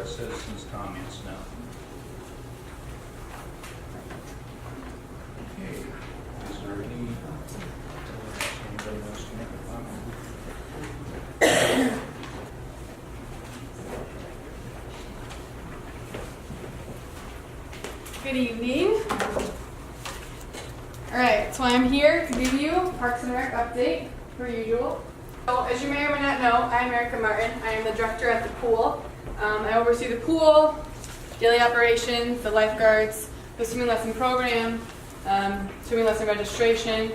citizens' comments now. Okay, is there anybody else to make a comment? Good evening. All right, so I'm here to give you Parks and Rec update, per usual. So, as you may or may not know, I'm Erica Martin. I am the director at the pool. I oversee the pool, daily operations, the lifeguards, the swimming lesson program, swimming lesson registration,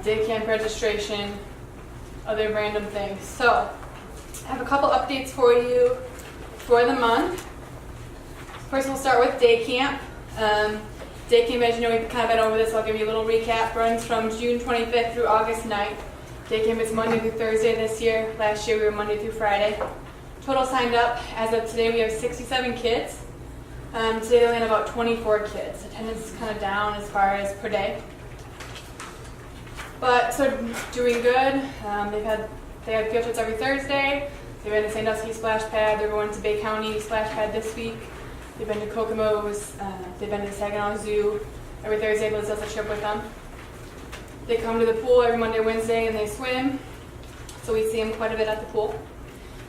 day camp registration, other random things. So, I have a couple updates for you for the month. First, we'll start with day camp. Day camp, as you know, we've kind of been over this, so I'll give you a little recap. Runs from June 25th through August 9th. Day camp is Monday through Thursday this year. Last year we were Monday through Friday. Total signed up, as of today, we have 67 kids. Today they only had about 24 kids. Attendance is kind of down as far as per day. But, so doing good. They had field trips every Thursday. They've been to Sandusky Splash Pad. They're going to Bay County Splash Pad this week. They've been to Kokomo's, they've been to the Saginaw Zoo. Every Thursday, Liz does a trip with them. They come to the pool every Monday, Wednesday, and they swim. So we see them quite a bit at the pool.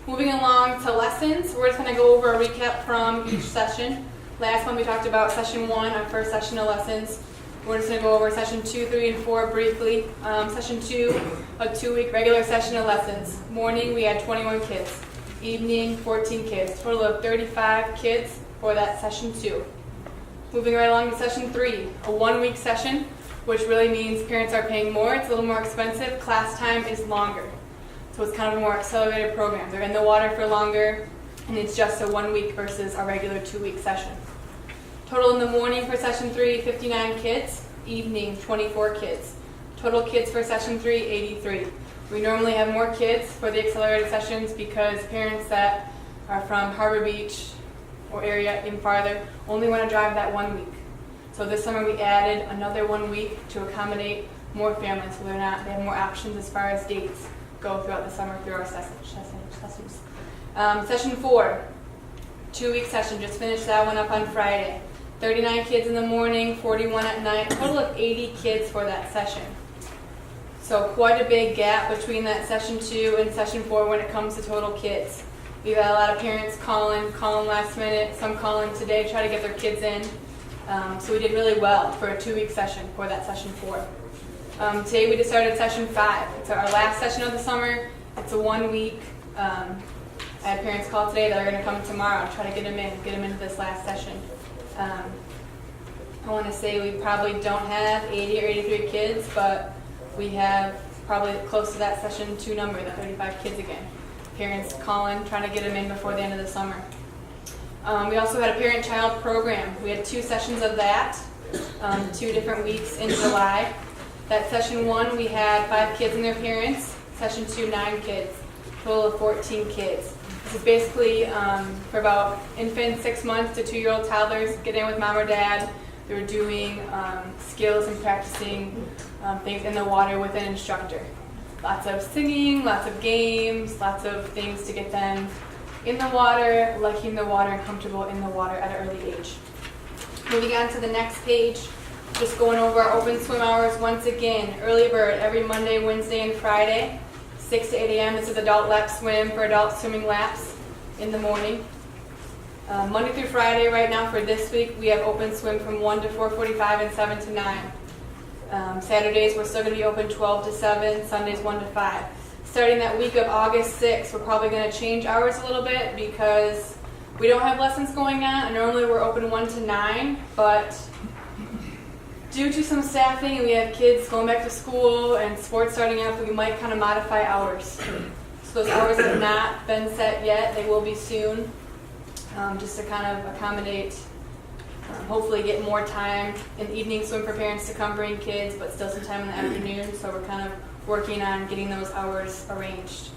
Moving along to lessons, we're just going to go over a recap from each session. Last month we talked about session 1, our first session of lessons. We're just going to go over session 2, 3, and 4 briefly. Session 2, a 2-week regular session of lessons. Morning, we had 21 kids. Evening, 14 kids. Total of 35 kids for that session 2. Moving right along to session 3, a 1-week session, which really means parents are paying more. It's a little more expensive. Class time is longer. So it's kind of a more accelerated program. They're in the water for longer, and it's just a 1 week versus a regular 2-week session. Total in the morning for session 3, 59 kids. Evening, 24 kids. Total kids for session 3, 83. We normally have more kids for the accelerated sessions because parents that are from Harbor Beach or area even farther only want to drive that 1 week. So this summer we added another 1 week to accommodate more families, so they have more options as far as dates go throughout the summer through our sessions. Session 4, 2-week session, just finished that one up on Friday. 39 kids in the morning, 41 at night, total of 80 kids for that session. So quite a big gap between that session 2 and session 4 when it comes to total kids. We've had a lot of parents calling last minute, some calling today, try to get their kids in. So we did really well for a 2-week session for that session 4. Today we just started session 5. It's our last session of the summer. It's a 1 week. I had parents call today that are going to come tomorrow and try to get them into this last session. I want to say we probably don't have 80 or 83 kids, but we have probably close to that session 2 number, the 35 kids again. Parents calling, trying to get them in before the end of the summer. We also had a parent-child program. We had 2 sessions of that, 2 different weeks in July. That session 1, we had 5 kids and their parents. Session 2, 9 kids. Total of 14 kids. This is basically for about infants, 6 months to 2-year-old toddlers, get in with mom or dad. They were doing skills and practicing things in the water with an instructor. Lots of singing, lots of games, lots of things to get them in the water, liking the water, and comfortable in the water at an early age. Moving on to the next page, just going over our open swim hours once again. Early bird every Monday, Wednesday, and Friday, 6 to 8 a.m. This is adult lap swim for adult swimming laps in the morning. Monday through Friday right now for this week, we have open swim from 1 to 4:45 and 7 to 9. Saturdays, we're still going to be open 12 to 7, Sundays 1 to 5. Starting that week of August 6th, we're probably going to change hours a little bit because we don't have lessons going on, and normally we're open 1 to 9, but due to some staffing and we have kids going back to school and sports starting up, we might kind of modify hours. So those hours have not been set yet. They will be soon, just to kind of accommodate, hopefully get more time in the evening swim for parents to come bring kids, but still some time in the afternoon. So we're kind of working on getting those hours arranged.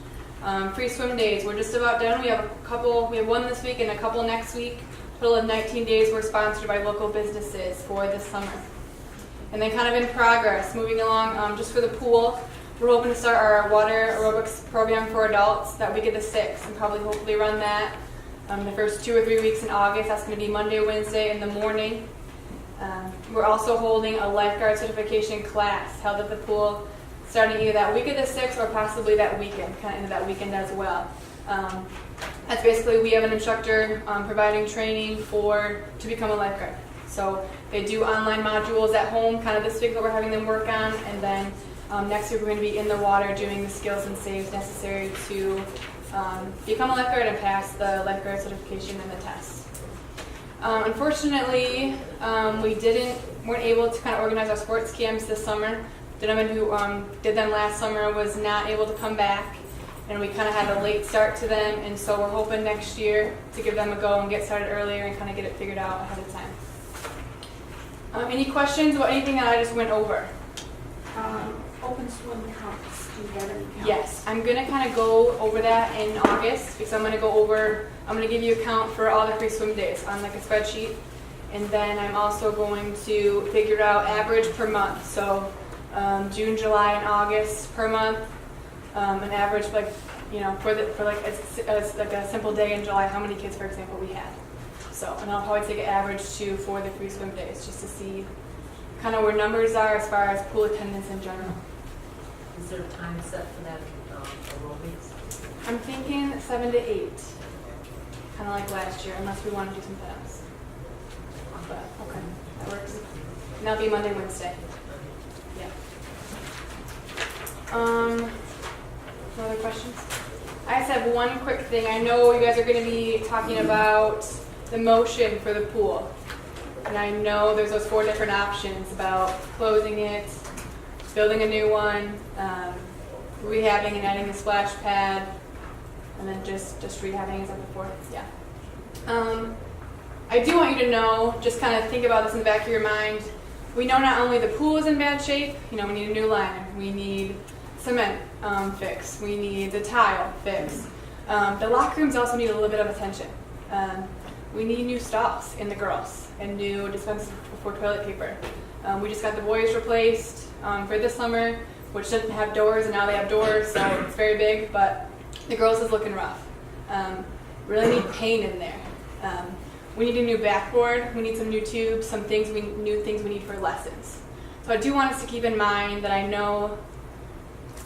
Free swim days, we're just about done. We have one this week and a couple next week. Total of 19 days were sponsored by local businesses for this summer. And then kind of in progress, moving along, just for the pool, we're hoping to start our water aerobics program for adults that week of the 6th and probably hopefully run that The first 2 or 3 weeks in August, that's going to be Monday, Wednesday in the morning. We're also holding a lifeguard certification class held at the pool starting either that week of the 6th or possibly that weekend, kind of into that weekend as well. That's basically, we have an instructor providing training to become a lifeguard. So they do online modules at home, kind of this week that we're having them work on, and then next week we're going to be in the water doing the skills and saves necessary to become a lifeguard and pass the lifeguard certification and the test. Unfortunately, we weren't able to kind of organize our sports camps this summer. The gentleman who did them last summer was not able to come back, and we kind of had a late start to them, and so we're hoping next year to give them a go and get started earlier and kind of get it figured out ahead of time. Any questions about anything that I just went over? Open swim counts, do you have any counts? Yes, I'm going to kind of go over that in August because I'm going to give you a count for all the free swim days on like a spreadsheet. And then I'm also going to figure out average per month. So June, July, and August per month. An average for a simple day in July, how many kids, for example, we had. So, and I'll probably take an average too for the free swim days just to see kind of where numbers are as far as pool attendance in general. Is there a time set for that aerobics? I'm thinking 7 to 8, kind of like last year, unless we want to do something else. But okay, that works. And that'll be Monday, Wednesday. Yeah. No other questions? I just have one quick thing. I know you guys are going to be talking about the motion for the pool. And I know there's those 4 different options about closing it, building a new one, rehabbing and adding a splash pad, and then just rehabbing as I before. Yeah. I do want you to know, just kind of think about this in the back of your mind. We know not only the pool is in bad shape, we need a new liner, we need cement fix, we need the tile fix. The locker rooms also need a little bit of attention. We need new stalls in the girls and new dispensers for toilet paper. We just got the boys replaced for this summer, which didn't have doors, and now they have doors, so it's very big, but the girls is looking rough. Really need paint in there. We need a new backboard, we need some new tubes, some new things we need for lessons. So I do want us to keep in mind that I know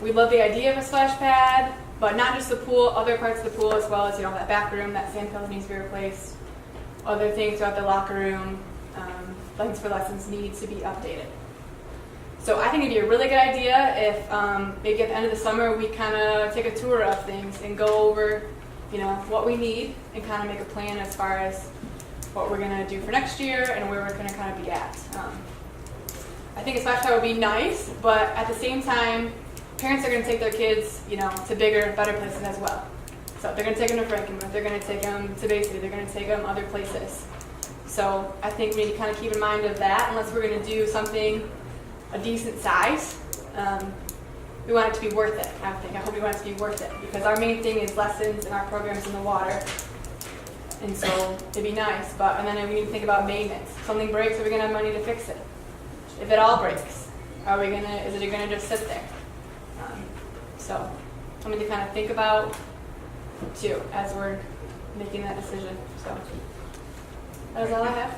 we love the idea of a splash pad, but not just the pool, other parts of the pool as well as that back room, that sand pillow needs to be replaced. Other things throughout the locker room, things for lessons needs to be updated. So I think it'd be a really good idea if maybe at the end of the summer we kind of take a tour of things and go over, what we need and kind of make a plan as far as what we're going to do for next year and where we're going to kind of be at. I think a splash pad would be nice, but at the same time, parents are going to take their kids, to bigger, better places as well. So they're going to take them to Frankenmuth, they're going to take them to Bay City, they're going to take them other places. So I think we need to kind of keep in mind of that, unless we're going to do something a decent size. We want it to be worth it, I hope we want it to be worth it, because our main thing is lessons and our programs in the water. And so it'd be nice, and then we need to think about maintenance. If something breaks, are we going to have money to fix it? If it all breaks, is it going to just sit there? So something to kind of think about too as we're making that decision. So that is all I have.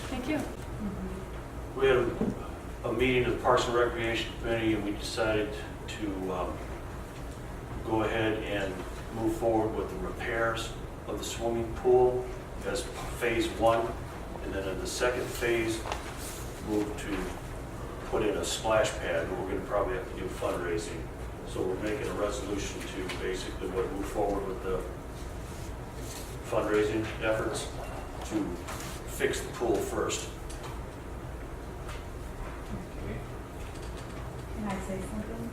Thank you. We had a meeting of the Parks and Recreation Committee, and we decided to go ahead and move forward with the repairs of the swimming pool as phase 1, and then in the second phase move to put in a splash pad, but we're going to probably have to do fundraising. So we're making a resolution to basically move forward with the fundraising efforts to fix the pool first. Can I say something?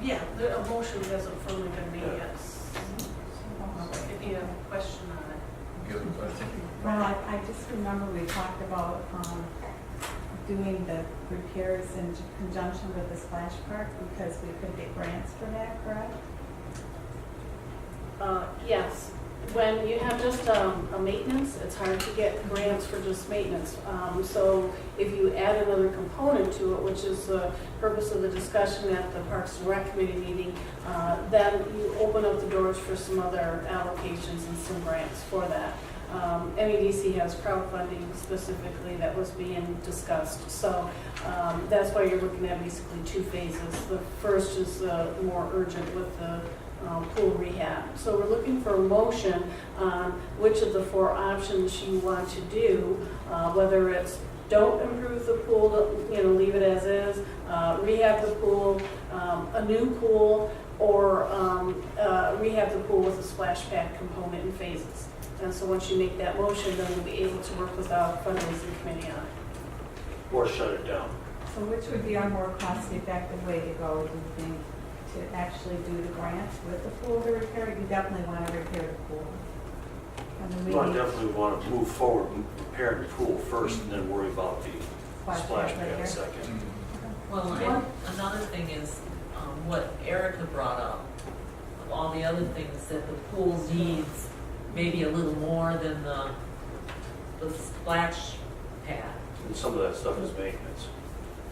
Yeah, the motion hasn't firmly been made yet. If you have a question on it. Good question. Well, I just remember we talked about doing the repairs in conjunction with the splash park because we could get grants for that, correct? Yes. When you have just a maintenance, it's hard to get grants for just maintenance. So if you add another component to it, which is the purpose of the discussion at the Parks and Rec Committee meeting, then you open up the doors for some other allocations and some grants for that. MEDC has crowdfunding specifically that was being discussed. So that's why you're looking at basically two phases. The first is more urgent with the pool rehab. So we're looking for a motion on which of the four options you want to do, whether it's don't improve the pool, leave it as is, rehab the pool, a new pool, or rehab the pool with a splash pad component in phases. And so once you make that motion, then we'll be able to work with our fundraising committee on it. Or shut it down. So which would be our more cost-effective way to go, do you think, to actually do the grants with the pool to repair? You definitely want to repair the pool. And then we I need definitely want to move forward, and repair the pool first, and then worry about the splash pad later. second. Well, and another thing is what Erica brought up, of all the other things that the pool needs, maybe a little more than the splash pad. And some of that stuff is maintenance.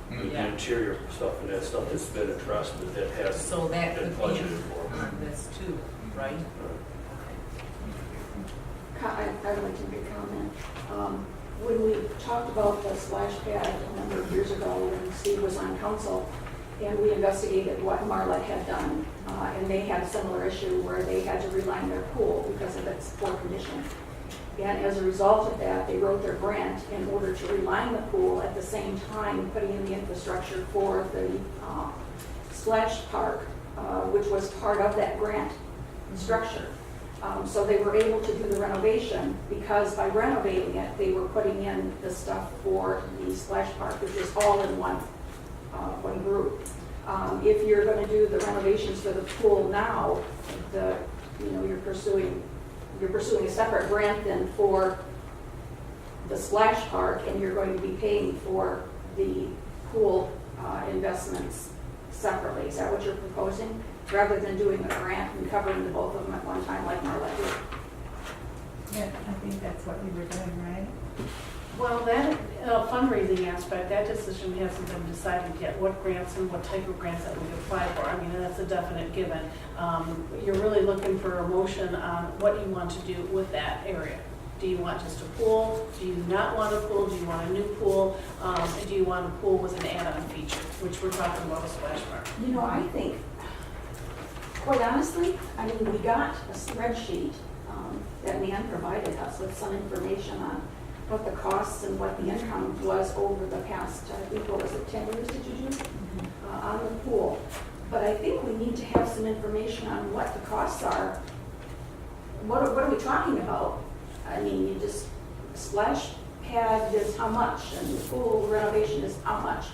The Yeah. interior stuff and that stuff that's been addressed, but that has So that been could be budgeted for. on this too, right? I'd like to make a comment. When we talked about the splash pad a number of years ago, when Steve was on council, and we investigated what Marlette had done, and they had a similar issue where they had to reline their pool because of its poor condition. And as a result of that, they wrote their grant in order to reline the pool at the same time putting in the infrastructure for the splash park, which was part of that grant structure. So they were able to do the renovation because by renovating it, they were putting in the stuff for the splash park, which is all in one group. If you're going to do the renovations for the pool now, you're pursuing a separate grant then for the splash park, and you're going to be paying for the pool investments separately. Is that what you're proposing? Rather than doing a grant and covering the both of them at one time like Marlette did? Yeah, I think that's what we were doing, right? Well, that fundraising aspect, that decision hasn't been decided yet, what grants and what type of grants that we apply for. I mean, that's a definite given. You're really looking for a motion on what you want to do with that area. Do you want just a pool? Do you not want a pool? Do you want a new pool? Do you want a pool with an add-on feature, which we're talking about a splash park? I think, quite honestly, we got a spreadsheet that Nan provided us with some information on what the costs and what the income was over the past, I think, what was it, 10 years did you do? On the pool. But I think we need to have some information on what the costs are. What are we talking about? You just, splash pad is how much, and the pool renovation is how much?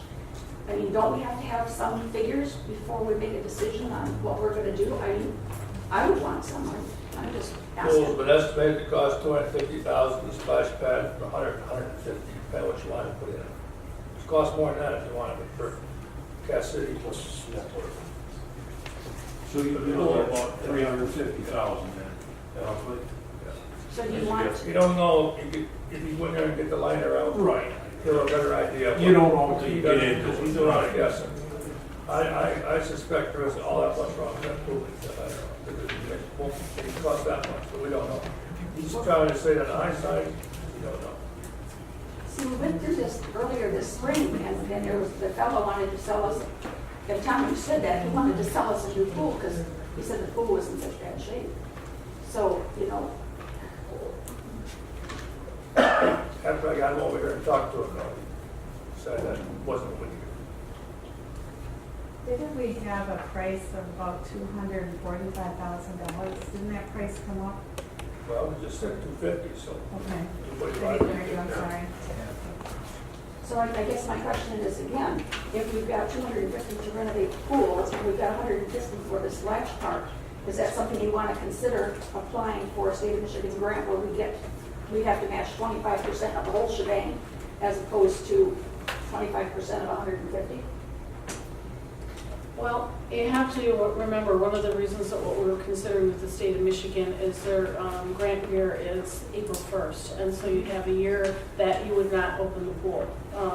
Don't we have to have some figures before we make a decision on what we're gonna do? I would want some, I'm just Pool's asking. been estimated to cost $250,000, the splash pad for $100, $150, depending what you want to put in. It costs more than that if you want it for Cass City. Plus network. So you're looking at about 350,000 then, roughly? So do you want, You don't know, if you went there and get the liner out, Right. you'll have a better idea. of You don't what know until you he get does, into because it. he's doing it guessing. I suspect there isn't all that much wrong with that pool. I don't know, because it won't cost that much, but we don't know. He's trying to say that the hindsight, we don't know. see, we went through this earlier this spring, and then there was, the fellow wanted to sell us, at the time you said that, he wanted to sell us a new pool, because he said the pool was in such bad shape. So, After I got him over here and talked to him, though, he said that wasn't what he Didn't we have a price of about $245,000? Didn't that price come up? Well, we just said 250, so Okay. 245. I'm sorry. So I guess my question is, again, if we've got 250 to renovate pools, and we've got 150 for the splash park, is that something you want to consider applying for a state of Michigan grant where we have to match 25% of the whole shebang as opposed to 25% of 150? Well, you have to remember, one of the reasons that what we were considering with the state of Michigan is their grant year is April 1st. And so you'd have a year that you would not open the pool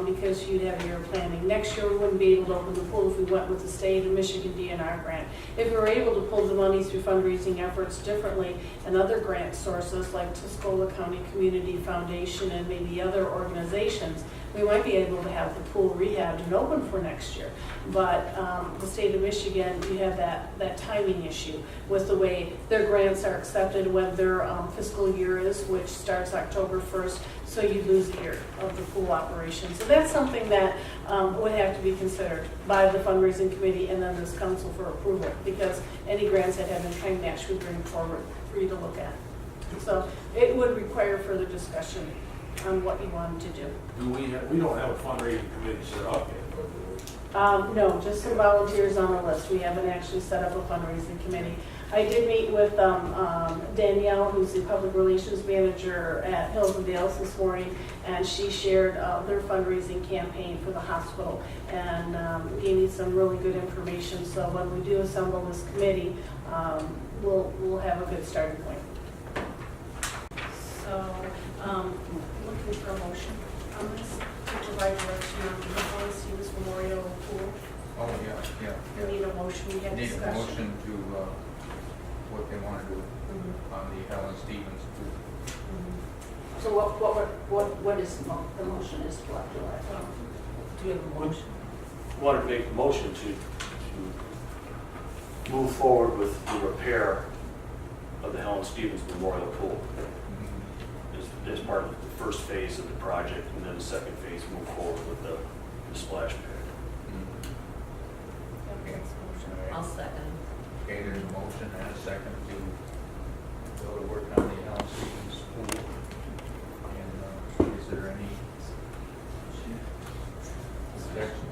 because you'd have your planning. Next year, we wouldn't be able to open the pool if we went with the state of Michigan DNR grant. If we were able to pull the money through fundraising efforts differently and other grant sources like Tuscola County Community Foundation and maybe other organizations, we might be able to have the pool rehabbed and open for next year. But the state of Michigan, you have that timing issue with the way their grants are accepted, when their fiscal year is, which starts October 1st, so you lose a year of the pool operation. So that's something that would have to be considered by the fundraising committee and then this council for approval, because any grants that have been kind match we bring forward for you to look at. So it would require further discussion on what you wanted to do. We don't have a fundraising committee set up yet, but do we? No, just some volunteers on the list. We haven't actually set up a fundraising committee. I did meet with Danielle, who's the public relations manager at Hills and Dales this morning, and she shared their fundraising campaign for the hospital and gave me some really good information. So when we do assemble this committee, we'll have a good starting point. So, looking for a motion on this, to provide direction on the Helen Stevens Memorial Pool. Oh, yeah. We need a motion, we have Need a discussion. motion to, what they want to do Mhm. on the Helen Stevens pool. Mhm. So what is the motion is to what, Do you have a motion? Wanted to make a motion to move forward with the repair of the Helen Stevens Memorial Pool as part of the first phase of the project, and then the second phase move forward with the splash pad. Okay. I'll second. Okay, there's a motion and a second to go to work on the Helen Stevens pool. And is there any objection?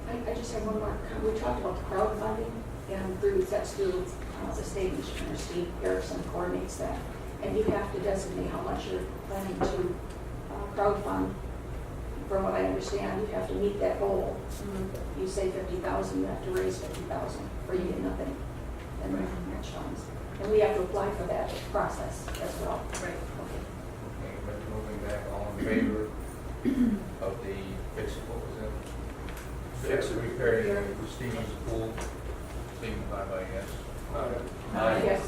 I just have one more. We talked about the crowdfunding, and that's through the state engineer, Steve Erickson coordinates that. And you have to designate how much you're planning to crowdfund. From what I understand, you have to meet that goal. You say 50,000, you have to raise 50,000, or you get nothing in match funds. And we have to apply for that process as well. Right. Okay. Okay, but moving back, all in favor of the what was that? Fix it. Repairing the Stevens pool, signify by yes. All right. Yes.